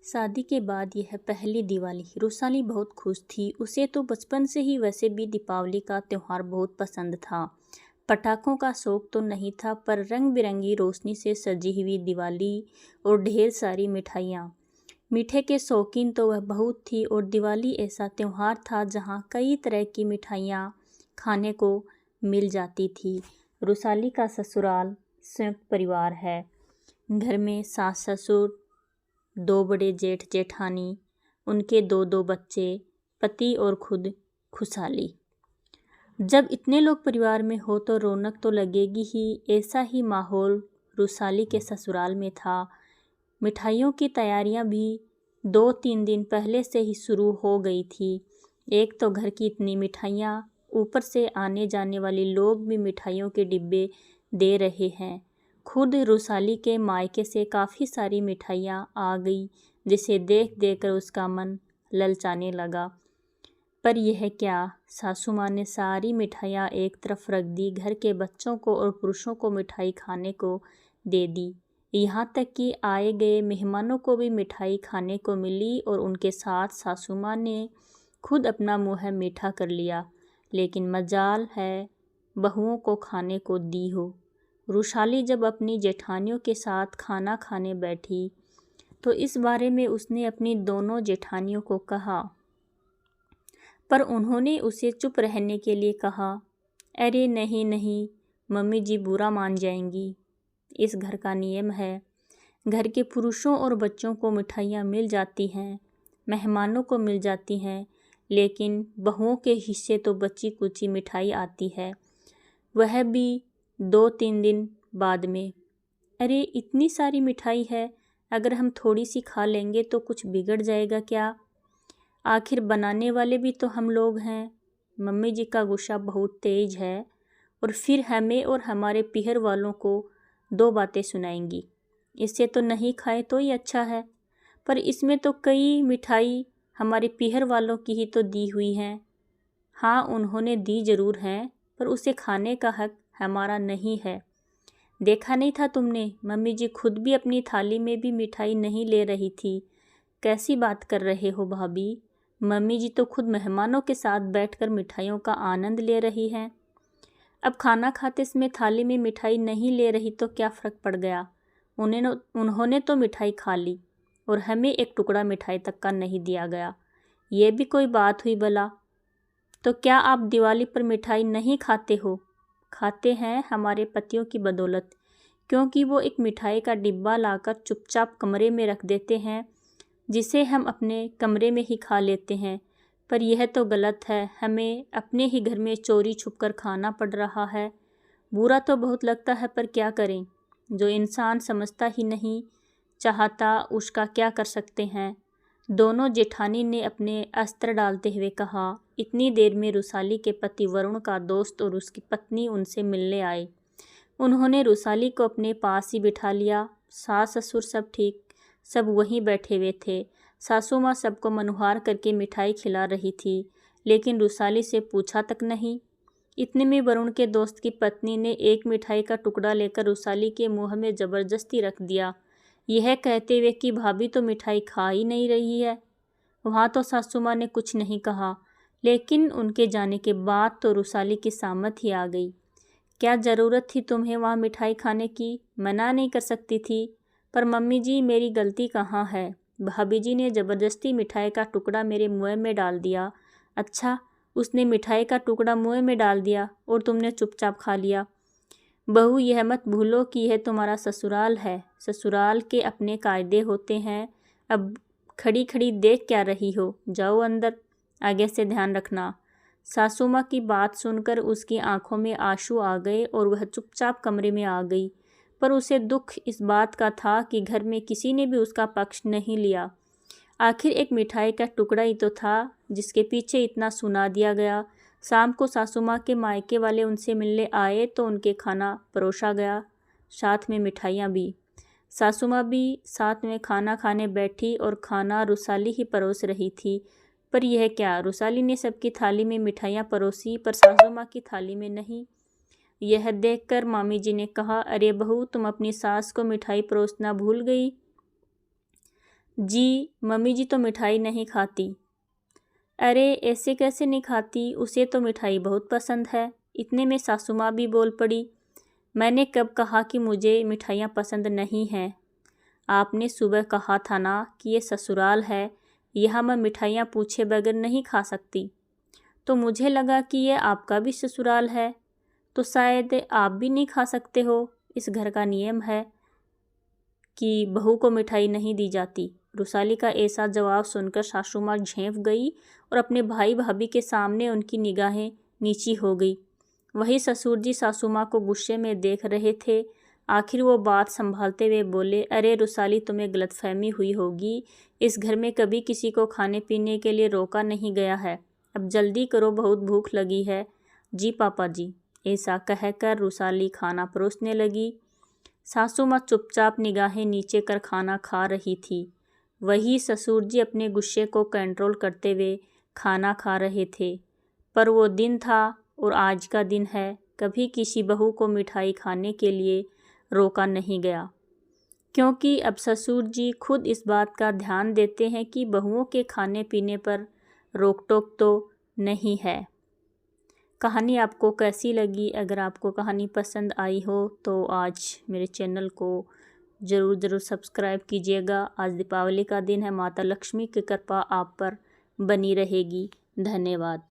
शादी के बाद यह पहली दिवाली। रुसाली बहुत खुश थी। उसे तो बचपन से ही वैसे भी दीपावली का त्यौहार बहुत पसंद था। पटाखों का शौक तो नहीं था, पर रंग बिरंगी रोशनी से सजी हुई दिवाली और ढेर सारी मिठाइयाँ। मीठे के शौकीन तो वह बहुत थी, और दिवाली ऐसा त्यौहार था जहाँ कई तरह की मिठाइयाँ खाने को मिल जाती थी। रुसाली का ससुराल संयुक्त परिवार है। घर में सास ससुर, दो बड़े जेठ जेठानी, उनके दो दो बच्चे, पति और खुद खुशहाली। जब इतने लोग परिवार में हो तो रौनक तो लगेगी ही। ऐसा ही माहौल रुसाली के ससुराल में था। मिठाइयों की तैयारियां भी 2-3 दिन पहले से ही शुरू हो गई थी। एक तो घर की इतनी मिठाइयाँ, ऊपर से आने जाने वाले लोग भी मिठाइयों के डिब्बे दे रहे हैं। खुद रुसाली के मायके से काफ़ी सारी मिठाइयाँ आ गई, जिसे देख देख कर उसका मन ललचाने लगा। पर यह क्या, सासू माँ ने सारी मिठाइयाँ एक तरफ रख दी। घर के बच्चों को और पुरुषों को मिठाई खाने को दे दी। यहाँ तक कि आए गए मेहमानों को भी मिठाई खाने को मिली, और उनके साथ सासू माँ ने खुद अपना मुँह मीठा कर लिया। लेकिन मजाल है बहुओं को खाने को दी हो। रुसाली जब अपनी जेठानियों के साथ खाना खाने बैठी तो इस बारे में उसने अपनी दोनों जेठानियों को कहा, पर उन्होंने उसे चुप रहने के लिए कहा। अरे नहीं नहीं, मम्मी जी बुरा मान जाएंगी। इस घर का नियम है, घर के पुरुषों और बच्चों को मिठाइयाँ मिल जाती हैं, मेहमानों को मिल जाती हैं, लेकिन बहुओं के हिस्से तो बची कुची मिठाई आती है, वह भी 2-3 दिन बाद में। अरे इतनी सारी मिठाई है, अगर हम थोड़ी सी खा लेंगे तो कुछ बिगड़ जाएगा क्या? आखिर बनाने वाले भी तो हम लोग हैं। मम्मी जी का गुस्सा बहुत तेज है, और फिर हमें और हमारे पीहर वालों को 2 बातें सुनाएंगी। इससे तो नहीं खाए तो ही अच्छा है। पर इसमें तो कई मिठाई हमारे पीहर वालों की ही तो दी हुई हैं। हाँ, उन्होंने दी ज़रूर हैं, पर उसे खाने का हक हमारा नहीं है। देखा नहीं था तुमने, मम्मी जी खुद भी अपनी थाली में भी मिठाई नहीं ले रही थी। कैसी बात कर रहे हो भाभी? मम्मी जी तो खुद मेहमानों के साथ बैठकर मिठाइयों का आनंद ले रही हैं। अब खाना खाते समय थाली में मिठाई नहीं ले रही तो क्या फ़र्क पड़ गया? उन्होंने तो मिठाई खा ली, और हमें एक टुकड़ा मिठाई तक का नहीं दिया गया। ये भी कोई बात हुई भला? तो क्या आप दिवाली पर मिठाई नहीं खाते हो? खाते हैं, हमारे पतियों की बदौलत, क्योंकि वो एक मिठाई का डिब्बा लाकर चुपचाप कमरे में रख देते हैं, जिसे हम अपने कमरे में ही खा लेते हैं। पर यह तो गलत है, हमें अपने ही घर में चोरी छुपकर खाना पड़ रहा है। बुरा तो बहुत लगता है, पर क्या करें, जो इंसान समझता ही नहीं चाहता उसका क्या कर सकते हैं। दोनों जेठानी ने अपने अस्त्र डालते हुए कहा। इतनी देर में रुसाली के पति वरुण का दोस्त और उसकी पत्नी उनसे मिलने आए। उन्होंने रुसाली को अपने पास ही बिठा लिया। सास ससुर सब ठीक, सब वहीं बैठे हुए थे। सासू माँ सबको मनुहार करके मिठाई खिला रही थी, लेकिन रुसाली से पूछा तक नहीं। इतने में वरुण के दोस्त की पत्नी ने एक मिठाई का टुकड़ा लेकर रुसाली के मुंह में ज़बरदस्ती रख दिया, यह कहते हुए कि भाभी तो मिठाई खा ही नहीं रही है। वहाँ तो सासू माँ ने कुछ नहीं कहा, लेकिन उनके जाने के बाद तो रुसाली की सामत ही आ गई। क्या ज़रूरत थी तुम्हें वहाँ मिठाई खाने की? मना नहीं कर सकती थी। पर मम्मी जी, मेरी गलती कहाँ है? भाभी जी ने ज़बरदस्ती मिठाई का टुकड़ा मेरे मुँह में डाल दिया। अच्छा, उसने मिठाई का टुकड़ा मुँह में डाल दिया और तुमने चुपचाप खा लिया? बहू, यह मत भूलो कि यह तुम्हारा ससुराल है। ससुराल के अपने कायदे होते हैं। अब खड़ी खड़ी देख क्या रही हो? जाओ अंदर, आगे से ध्यान रखना। सासू माँ की बात सुनकर उसकी आंखों में आंसू आ गए और वह चुपचाप कमरे में आ गई। पर उसे दुख इस बात का था कि घर में किसी ने भी उसका पक्ष नहीं लिया। आखिर एक मिठाई का टुकड़ा ही तो था, जिसके पीछे इतना सुना दिया गया। शाम को सासू माँ के मायके वाले उनसे मिलने आए तो उनके खाना परोसा गया, साथ में मिठाइयाँ भी। सासू माँ भी साथ में खाना खाने बैठी और खाना रुसाली ही परोस रही थी। पर यह क्या, रुसाली ने सबकी थाली में मिठाइयाँ परोसी, पर सासू माँ की थाली में नहीं। यह देखकर मामी जी ने कहा, अरे बहू, तुम अपनी सास को मिठाई परोसना भूल गई? जी मम्मी जी तो मिठाई नहीं खाती। अरे ऐसे कैसे नहीं खाती, उसे तो मिठाई बहुत पसंद है। इतने में सासू माँ भी बोल पड़ी, मैंने कब कहा कि मुझे मिठाइयाँ पसंद नहीं हैं। आपने सुबह कहा था ना कि ये ससुराल है, यहाँ मैं मिठाइयाँ पूछे बगैर नहीं खा सकती। तो मुझे लगा कि ये आपका भी ससुराल है, तो शायद आप भी नहीं खा सकते हो। इस घर का नियम है कि बहू को मिठाई नहीं दी जाती। रुसाली का ऐसा जवाब सुनकर सासू माँ झेंप गई और अपने भाई भाभी के सामने उनकी निगाहें नीची हो गई। वही ससुर जी सासू माँ को गुस्से में देख रहे थे। आखिर वो बात संभालते हुए बोले, अरे रुसाली, तुम्हें गलतफहमी हुई होगी। इस घर में कभी किसी को खाने पीने के लिए रोका नहीं गया है। अब जल्दी करो, बहुत भूख लगी है। जी पापा जी, ऐसा कहकर रुसाली खाना परोसने लगी। सासू माँ चुपचाप निगाहें नीचे कर खाना खा रही थी। वही ससुर जी अपने गुस्से को कंट्रोल करते हुए खाना खा रहे थे। पर वो दिन था और आज का दिन है, कभी किसी बहू को मिठाई खाने के लिए रोका नहीं गया, क्योंकि अब ससुर जी खुद इस बात का ध्यान देते हैं कि बहुओं के खाने पीने पर रोक टोक तो नहीं है। कहानी आपको कैसी लगी? अगर आपको कहानी पसंद आई हो तो आज मेरे चैनल को ज़रूर सब्सक्राइब कीजिएगा। आज दीपावली का दिन है, माता लक्ष्मी की कृपा आप पर बनी रहेगी। धन्यवाद।